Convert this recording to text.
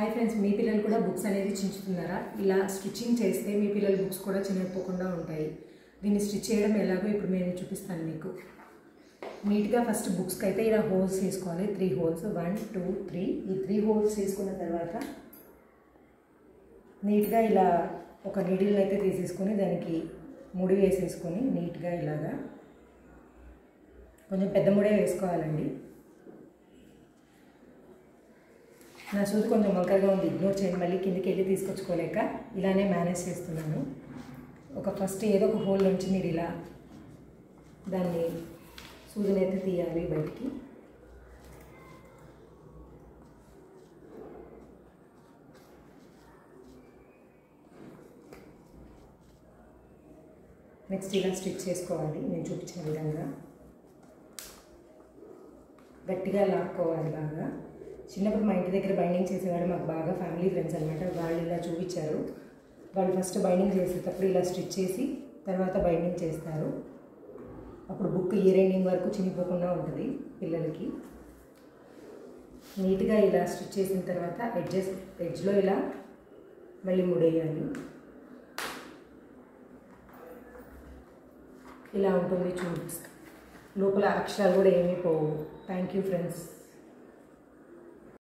Hi friends, మీ పిల్లలు కూడా books అనేది చించుతున్నారా? ఇలా స్టిచ్చింగ్ చేస్తే మీ పిల్లల బుక్స్ కూడా చిన్నపోకుండా ఉంటాయి. దీన్ని స్టిచ్ చేయడం ఎలాగో ఇప్పుడు నేను చూపిస్తాను మీకు. నీట్గా ఫస్ట్ బుక్స్కి అయితే ఇలా హోల్స్ వేసుకోవాలి. 3 హోల్స్, 1 2 3. ఈ 3 హోల్స్ వేసుకున్న తర్వాత నీట్గా ఇలా ఒక నీడిల్ని అయితే తీసేసుకొని దానికి ముడి వేసేసుకొని నీట్గా ఇలాగా కొంచెం పెద్ద ముడే వేసుకోవాలండి. నా సూది కొంచెం వంకరగా ఉంది, ఇగ్నోర్ చేయండి. మళ్ళీ కిందికి వెళ్ళి తీసుకొచ్చుకోలేక ఇలానే మేనేజ్ చేస్తున్నాను. ఫస్ట్ ఏదో ఒక హోల్ నుంచి మీరు ఇలా దాన్ని సూదిని అయితే తీయాలి బయటికి. నెక్స్ట్ ఇలా స్టిచ్ చేసుకోవాలి. నేను చూపించిన విధంగా గట్టిగా లాక్కోవాలి బాగా. చిన్నప్పుడు మా ఇంటి దగ్గర బైండింగ్ చేసేవాడు, మాకు బాగా ఫ్యామిలీ ఫ్రెండ్స్ అనమాట. వాళ్ళు ఇలా చూపించారు. వాళ్ళు ఫస్ట్ బైండింగ్ చేసేటప్పుడు ఇలా స్టిచ్ చేసి తర్వాత బైండింగ్ చేస్తారు. అప్పుడు బుక్ ఇయర్ ఎండింగ్ వరకు చినిపోకుండా ఉంటుంది పిల్లలకి. నీట్గా ఇలా స్టిచ్ చేసిన తర్వాత ఎడ్జ్లో ఇలా మళ్ళీ ముడేయాలి. ఇలా ఉంటుంది చూపిస్తాను. లోపల అక్షరాలు కూడా ఏమీ పోవు. Thank you friends.